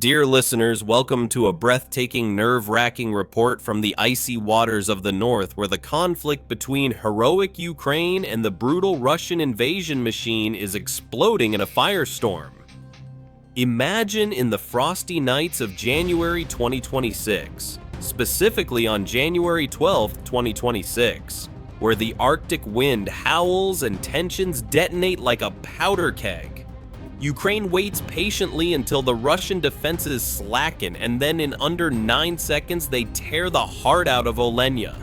Dear listeners, welcome to a breathtaking, nerve-wracking report from the icy waters of the north, where the conflict between heroic Ukraine and the brutal Russian invasion machine is exploding in a firestorm. Imagine in the frosty nights of January 2026, specifically on January 12, 2026, where the Arctic wind howls and tensions detonate like a powder keg. Ukraine waits patiently until the Russian defenses slacken, and then in under 9 seconds they tear the heart out of Olenya.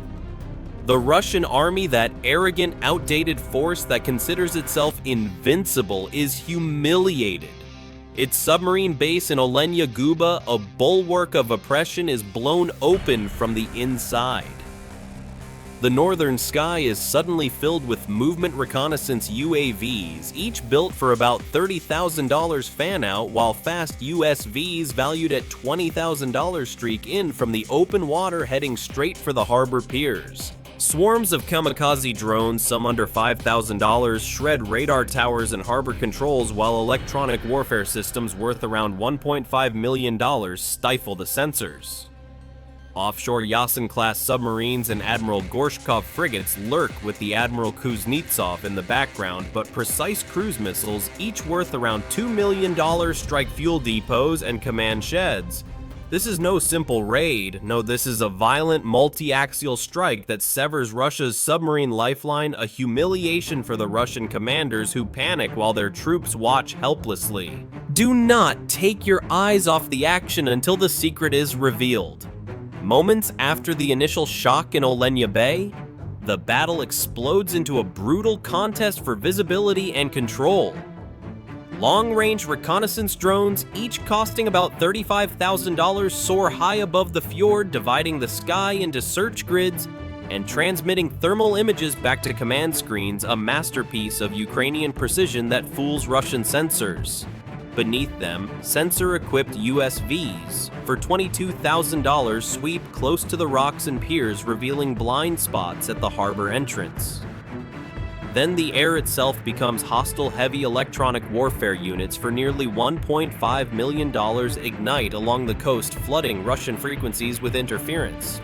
The Russian army, that arrogant, outdated force that considers itself invincible, is humiliated. Its submarine base in Olenya, Guba, a bulwark of oppression, is blown open from the inside. The northern sky is suddenly filled with movement reconnaissance UAVs, each built for about $30,000 fan out, while fast USVs valued at $20,000 streak in from the open water, heading straight for the harbor piers. Swarms of Kamikaze drones, some under $5,000, shred radar towers and harbor controls, while electronic warfare systems worth around $1.5 million stifle the sensors. Offshore Yasen-class submarines and Admiral Gorshkov frigates lurk with the Admiral Kuznetsov in the background, but precise cruise missiles, each worth around $2 million, strike fuel depots and command sheds. This is no simple raid. No, this is a violent multi-axial strike that severs Russia's submarine lifeline, a humiliation for the Russian commanders who panic while their troops watch helplessly. Do not take your eyes off the action until the secret is revealed. Moments after the initial shock in Olenya Bay, the battle explodes into a brutal contest for visibility and control. Long-range reconnaissance drones, each costing about $35,000, soar high above the fjord, dividing the sky into search grids and transmitting thermal images back to command screens, a masterpiece of Ukrainian precision that fools Russian sensors. Beneath them, sensor-equipped USVs, for $22,000, sweep close to the rocks and piers, revealing blind spots at the harbor entrance. Then the air itself becomes hostile heavy electronic warfare units for nearly $1.5 million ignite along the coast, flooding Russian frequencies with interference.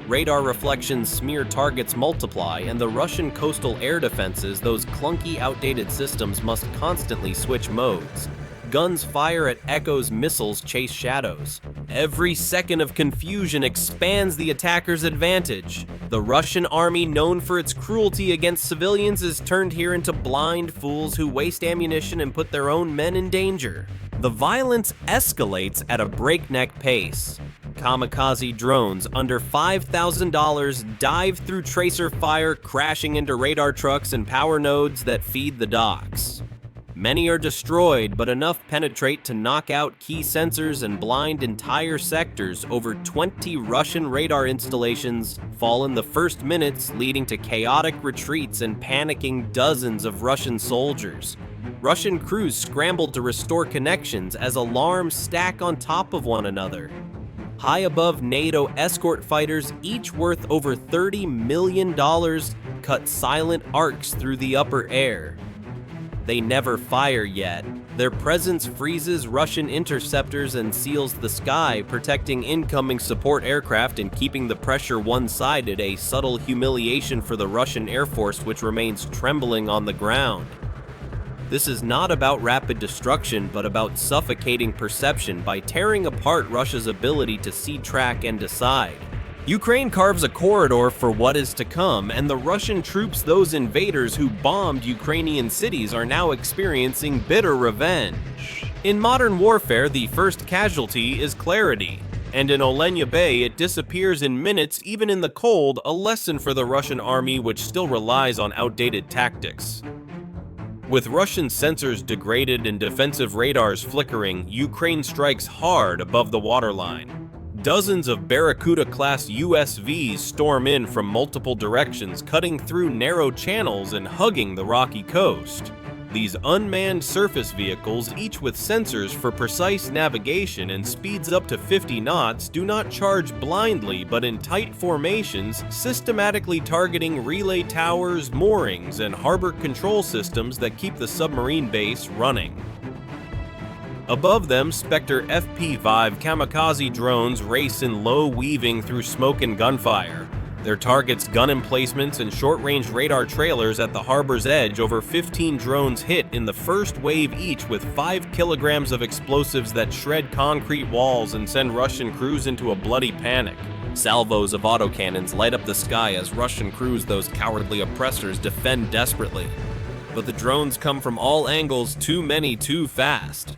Radar reflections smear targets multiply, and the Russian coastal air defenses, those clunky, outdated systems, must constantly switch modes. Guns fire at echoes, missiles chase shadows. Every second of confusion expands the attacker's advantage. The Russian army, known for its cruelty against civilians, is turned here into blind fools who waste ammunition and put their own men in danger. The violence escalates at a breakneck pace. Kamikaze drones under $5,000 dive through tracer fire, crashing into radar trucks and power nodes that feed the docks. Many are destroyed, but enough penetrate to knock out key sensors and blind entire sectors. Over 20 Russian radar installations fall in the first minutes, leading to chaotic retreats and panicking dozens of Russian soldiers. Russian crews scramble to restore connections as alarms stack on top of one another. High above, NATO escort fighters, each worth over $30 million, cut silent arcs through the upper air. They never fire yet. Their presence freezes Russian interceptors and seals the sky, protecting incoming support aircraft and keeping the pressure one-sided, a subtle humiliation for the Russian Air Force, which remains trembling on the ground. This is not about rapid destruction, but about suffocating perception by tearing apart Russia's ability to see, track, and decide. Ukraine carves a corridor for what is to come, and the Russian troops, those invaders who bombed Ukrainian cities, are now experiencing bitter revenge. In modern warfare, the first casualty is clarity, and in Olenya Bay it disappears in minutes, even in the cold, a lesson for the Russian army, which still relies on outdated tactics. With Russian sensors degraded and defensive radars flickering, Ukraine strikes hard above the waterline. Dozens of Barracuda-class USVs storm in from multiple directions, cutting through narrow channels and hugging the rocky coast. These unmanned surface vehicles, each with sensors for precise navigation and speeds up to 50 knots, do not charge blindly but in tight formations, systematically targeting relay towers, moorings, and harbor control systems that keep the submarine base running. Above them, Spectre FP-5 Kamikaze drones race in low weaving through smoke and gunfire. Their targets gun emplacements and short-range radar trailers at the harbor's edge. Over 15 drones hit in the first wave each with 5 kilograms of explosives that shred concrete walls and send Russian crews into a bloody panic. Salvos of autocannons light up the sky as Russian crews, those cowardly oppressors, defend desperately. But the drones come from all angles, too many too fast.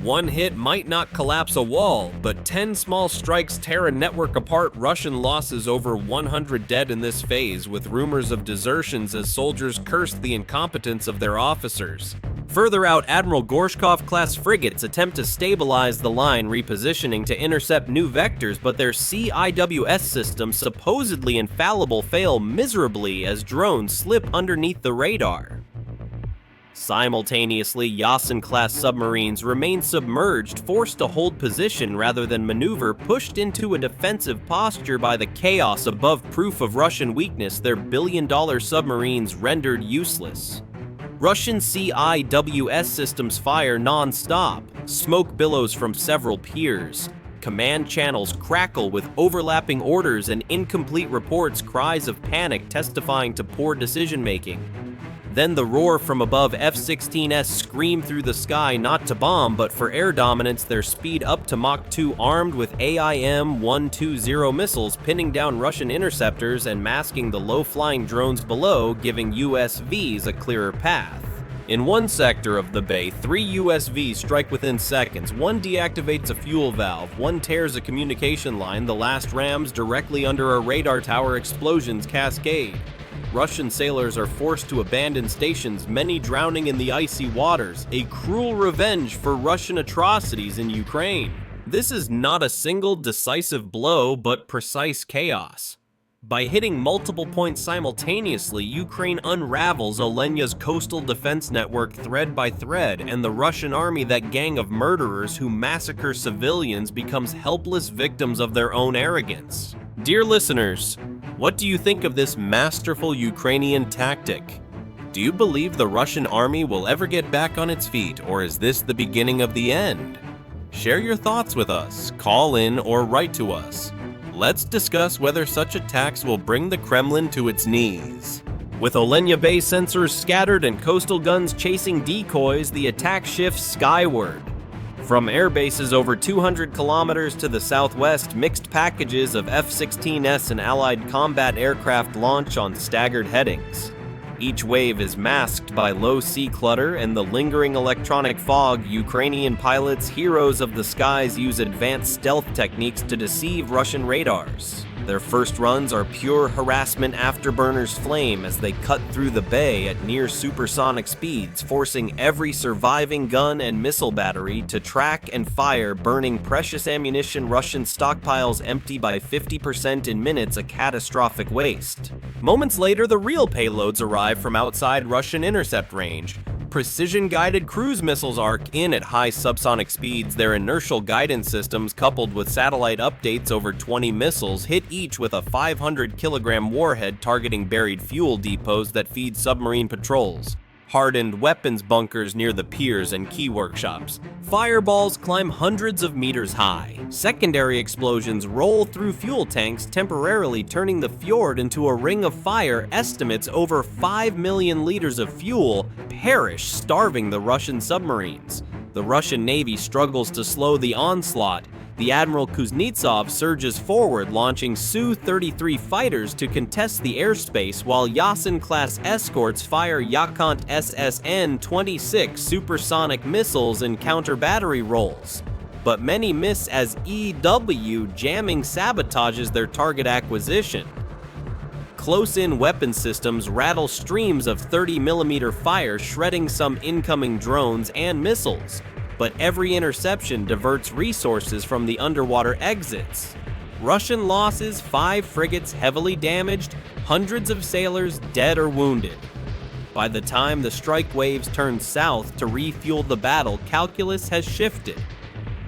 One hit might not collapse a wall, but 10 small strikes tear a network apart. Russian losses over 100 dead in this phase, with rumors of desertions as soldiers cursed the incompetence of their officers. Further out, Admiral Gorshkov-class frigates attempt to stabilize the line, repositioning to intercept new vectors, but their CIWS systems, supposedly infallible, fail miserably as drones slip underneath the radar. Simultaneously, Yasen-class submarines remain submerged, forced to hold position rather than maneuver, pushed into a defensive posture by the chaos above. Proof of Russian weakness, their billion-dollar submarines rendered useless. Russian CIWS systems fire non-stop. Smoke billows from several piers. Command channels crackle with overlapping orders and incomplete reports, cries of panic testifying to poor decision-making. Then the roar from above. F-16s scream through the sky, not to bomb, but for air dominance, their speed up to Mach 2, armed with AIM-120 missiles, pinning down Russian interceptors and masking the low-flying drones below, giving USVs a clearer path. In one sector of the bay, 3 USVs strike within seconds. One deactivates a fuel valve, one tears a communication line, the last rams directly under a radar tower. Explosions cascade. Russian sailors are forced to abandon stations, many drowning in the icy waters, a cruel revenge for Russian atrocities in Ukraine. This is not a single decisive blow, but precise chaos. By hitting multiple points simultaneously, Ukraine unravels Olenya's coastal defense network thread by thread, and the Russian army, that gang of murderers who massacre civilians, becomes helpless victims of their own arrogance. Dear listeners, what do you think of this masterful Ukrainian tactic? Do you believe the Russian army will ever get back on its feet, or is this the beginning of the end? Share your thoughts with us, call in or write to us. Let's discuss whether such attacks will bring the Kremlin to its knees. With Olenya Bay sensors scattered and coastal guns chasing decoys, the attack shifts skyward. From air bases over 200 kilometers to the southwest, mixed packages of F-16s and Allied combat aircraft launch on staggered headings. Each wave is masked by low sea clutter and the lingering electronic fog. Ukrainian pilots, heroes of the skies, use advanced stealth techniques to deceive Russian radars. Their first runs are pure harassment. Afterburners flame as they cut through the bay at near supersonic speeds, forcing every surviving gun and missile battery to track and fire, burning precious ammunition. Russian stockpiles empty by 50% in minutes, a catastrophic waste. Moments later, the real payloads arrive from outside Russian intercept range. Precision-guided cruise missiles arc in at high subsonic speeds. Their inertial guidance systems, coupled with satellite updates, over 20 missiles, hit each with a 500-kilogram warhead targeting buried fuel depots that feed submarine patrols. Hardened weapons bunkers near the piers and key workshops. Fireballs climb hundreds of meters high. Secondary explosions roll through fuel tanks, temporarily turning the fjord into a ring of fire. Estimates over 5 million liters of fuel perish, starving the Russian submarines. The Russian Navy struggles to slow the onslaught. The Admiral Kuznetsov surges forward, launching Su-33 fighters to contest the airspace, while Yasen-class escorts fire Yakont SSN-26 supersonic missiles and counter-battery rolls. But many miss as EW jamming sabotages their target acquisition. Close-in weapon systems rattle streams of 30mm fire, shredding some incoming drones and missiles. But every interception diverts resources from the underwater exits. Russian losses: 5 frigates heavily damaged, hundreds of sailors dead or wounded. By the time the strike waves turn south to refuel the battle, calculus has shifted.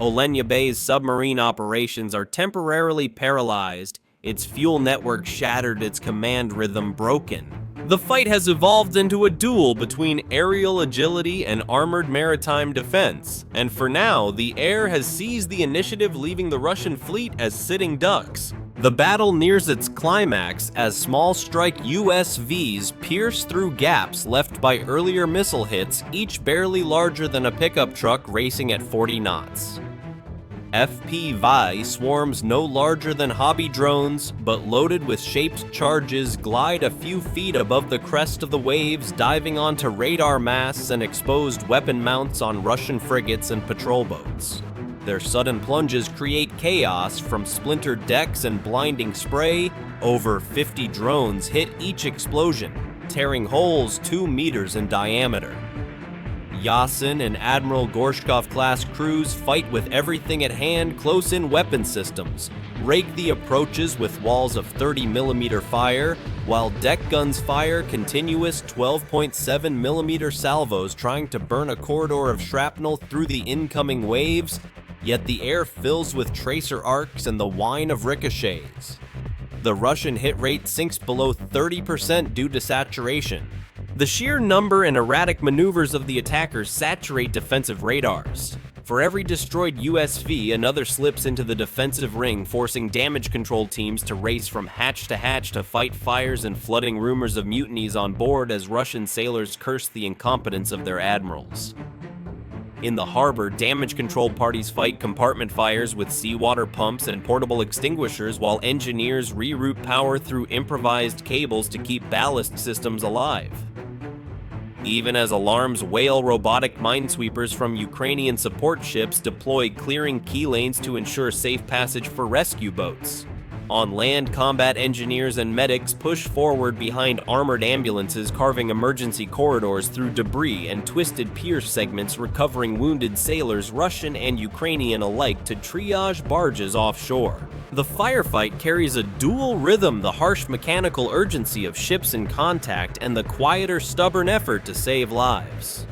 Olenya Bay's submarine operations are temporarily paralyzed, its fuel network shattered, its command rhythm broken. The fight has evolved into a duel between aerial agility and armored maritime defense, and for now, the air has seized the initiative, leaving the Russian fleet as sitting ducks. The battle nears its climax as small strike USVs pierce through gaps left by earlier missile hits, each barely larger than a pickup truck racing at 40 knots. FPV swarms no larger than hobby drones, but loaded with shaped charges, glide a few feet above the crest of the waves, diving onto radar masts and exposed weapon mounts on Russian frigates and patrol boats. Their sudden plunges create chaos, from splintered decks and blinding spray. Over 50 drones hit each explosion, tearing holes 2 meters in diameter. Yasen and Admiral Kuznetsov-class crews fight with everything at hand, close-in weapon systems, rake the approaches with walls of 30mm fire, while deck guns fire continuous 12.7mm salvos trying to burn a corridor of shrapnel through the incoming waves, yet the air fills with tracer arcs and the whine of ricochets. The Russian hit rate sinks below 30% due to saturation. The sheer number and erratic maneuvers of the attackers saturate defensive radars. For every destroyed USV, another slips into the defensive ring, forcing damage control teams to race from hatch to fight fires and flooding rumors of mutinies on board as Russian sailors curse the incompetence of their admirals. In the harbor, damage control parties fight compartment fires with seawater pumps and portable extinguishers, while engineers reroute power through improvised cables to keep ballast systems alive. Even as alarms wail, robotic minesweepers from Ukrainian support ships deploy, clearing key lanes to ensure safe passage for rescue boats. On land, combat engineers and medics push forward behind armored ambulances, carving emergency corridors through debris and twisted pier segments, recovering wounded sailors, Russian and Ukrainian alike, to triage barges offshore. The firefight carries a dual rhythm: the harsh mechanical urgency of ships in contact and the quieter, stubborn effort to save lives.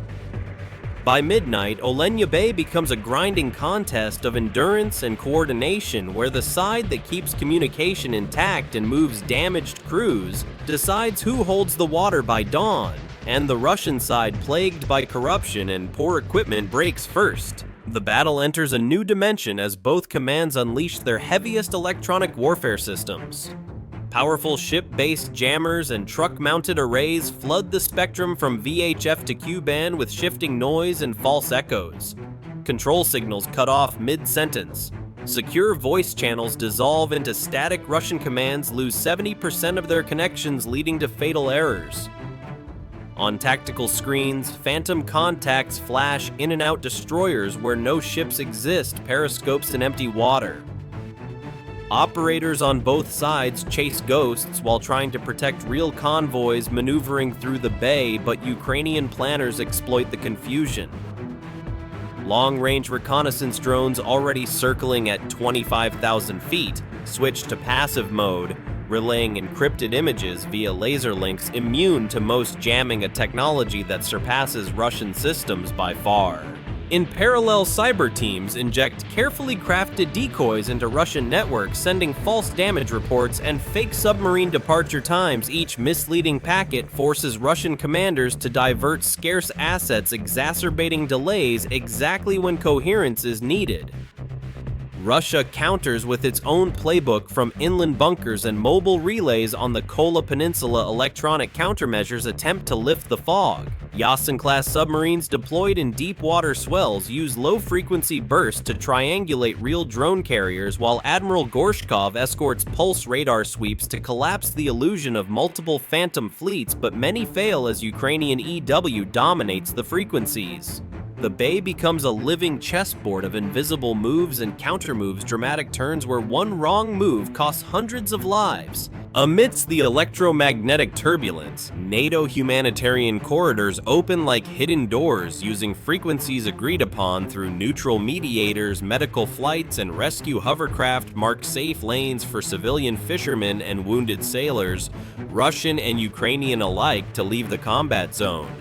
By midnight, Olenya Bay becomes a grinding contest of endurance and coordination, where the side that keeps communication intact and moves damaged crews decides who holds the water by dawn, and the Russian side, plagued by corruption and poor equipment, breaks first. The battle enters a new dimension as both commands unleash their heaviest electronic warfare systems. Powerful ship-based jammers and truck-mounted arrays flood the spectrum from VHF to Q-band with shifting noise and false echoes. Control signals cut off mid-sentence. Secure voice channels dissolve into static. Russian commands lose 70% of their connections, leading to fatal errors. On tactical screens, phantom contacts flash in and out destroyers where no ships exist, periscopes in empty water. Operators on both sides chase ghosts while trying to protect real convoys maneuvering through the bay, but Ukrainian planners exploit the confusion. Long-range reconnaissance drones, already circling at 25,000 feet, switch to passive mode, relaying encrypted images via laser links, immune to most jamming, a technology that surpasses Russian systems by far. In parallel, cyber teams inject carefully crafted decoys into Russian networks, sending false damage reports and fake submarine departure times. Each misleading packet forces Russian commanders to divert scarce assets, exacerbating delays exactly when coherence is needed. Russia counters with its own playbook, from inland bunkers and mobile relays on the Kola Peninsula. Electronic countermeasures attempt to lift the fog. Yasen-class submarines deployed in deep water swells use low-frequency bursts to triangulate real drone carriers, while Admiral Kuznetsov escorts pulse radar sweeps to collapse the illusion of multiple phantom fleets, but many fail as Ukrainian EW dominates the frequencies. The bay becomes a living chessboard of invisible moves and countermoves, dramatic turns where one wrong move costs hundreds of lives. Amidst the electromagnetic turbulence, NATO humanitarian corridors open like hidden doors, using frequencies agreed upon through neutral mediators. Medical flights and rescue hovercraft mark safe lanes for civilian fishermen and wounded sailors, Russian and Ukrainian alike, to leave the combat zone.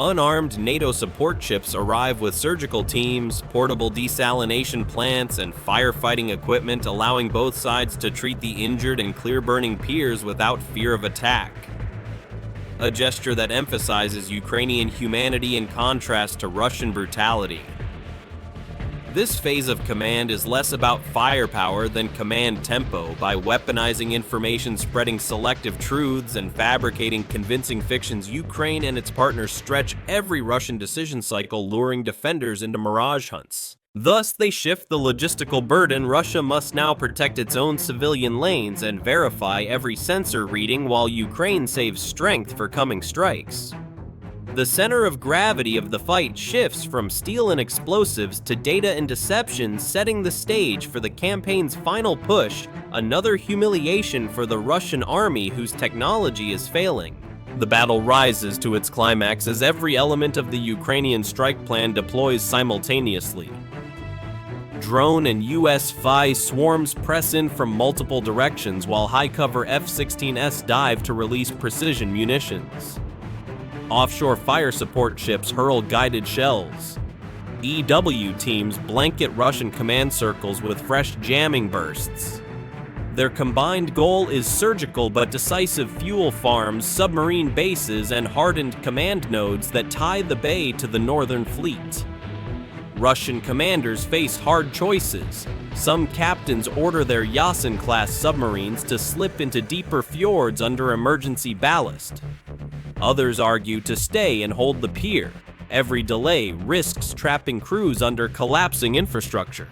Unarmed NATO support ships arrive with surgical teams, portable desalination plants, and firefighting equipment, allowing both sides to treat the injured and clear burning piers without fear of attack. a gesture that emphasizes Ukrainian humanity in contrast to Russian brutality. This phase of command is less about firepower than command tempo. By weaponizing information, spreading selective truths, and fabricating convincing fictions, Ukraine and its partners stretch every Russian decision cycle, luring defenders into mirage hunts. Thus, they shift the logistical burden. Russia must now protect its own civilian lanes and verify every sensor reading, while Ukraine saves strength for coming strikes. The center of gravity of the fight shifts from steel and explosives to data and deception, setting the stage for the campaign's final push, another humiliation for the Russian army whose technology is failing. The battle rises to its climax as every element of the Ukrainian strike plan deploys simultaneously. Drone and USV swarms press in from multiple directions, while high-cover F-16s dive to release precision munitions. Offshore fire support ships hurl guided shells. EW teams blanket Russian command circles with fresh jamming bursts. Their combined goal is surgical but decisive fuel farms, submarine bases, and hardened command nodes that tie the bay to the Northern Fleet. Russian commanders face hard choices. Some captains order their Yasen-class submarines to slip into deeper fjords under emergency ballast. Others argue to stay and hold the pier. Every delay risks trapping crews under collapsing infrastructure.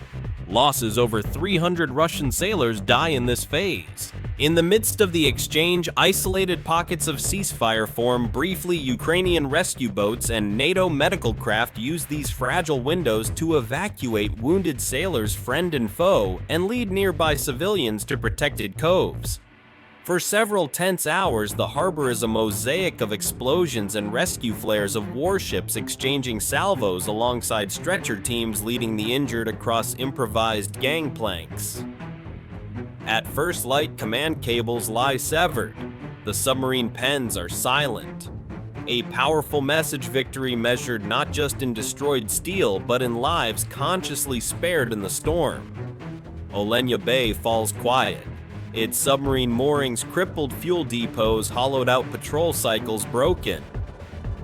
Losses: over 300 Russian sailors die in this phase. In the midst of the exchange, isolated pockets of ceasefire form. Briefly, Ukrainian rescue boats and NATO medical craft use these fragile windows to evacuate wounded sailors, friend and foe, and lead nearby civilians to protected coves. For several tense hours, the harbor is a mosaic of explosions and rescue flares of warships exchanging salvos alongside stretcher teams leading the injured across improvised gangplanks. At first light, command cables lie severed. The submarine pens are silent. A powerful message: victory measured not just in destroyed steel, but in lives consciously spared in the storm. Olenya Bay falls quiet. Its submarine moorings crippled, fuel depots hollowed out, patrol cycles broken.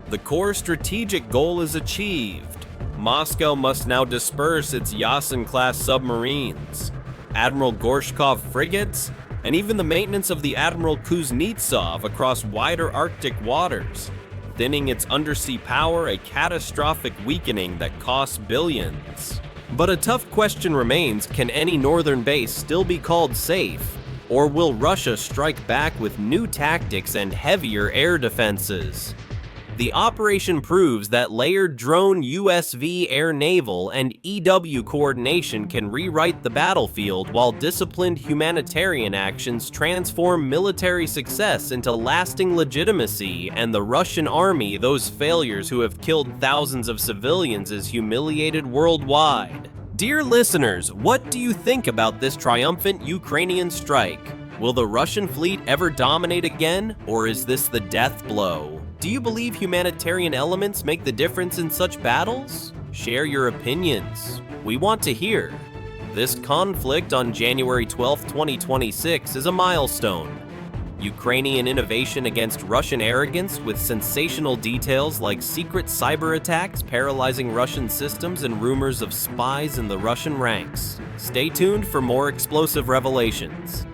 The core strategic goal is achieved. Moscow must now disperse its Yasen-class submarines, Admiral Gorshkov frigates, and even the maintenance of the Admiral Kuznetsov across wider Arctic waters, thinning its undersea power, a catastrophic weakening that costs billions. But a tough question remains: can any northern base still be called safe? Or will Russia strike back with new tactics and heavier air defenses? The operation proves that layered drone, USV, air, naval, and EW coordination can rewrite the battlefield, while disciplined humanitarian actions transform military success into lasting legitimacy, and the Russian army, those failures who have killed thousands of civilians, is humiliated worldwide. Dear listeners, what do you think about this triumphant Ukrainian strike? Will the Russian fleet ever dominate again, or is this the death blow? Do you believe humanitarian elements make the difference in such battles? Share your opinions. We want to hear. This conflict on January 12, 2026 is a milestone. Ukrainian innovation against Russian arrogance, with sensational details like secret cyber attacks paralyzing Russian systems and rumors of spies in the Russian ranks. Stay tuned for more explosive revelations.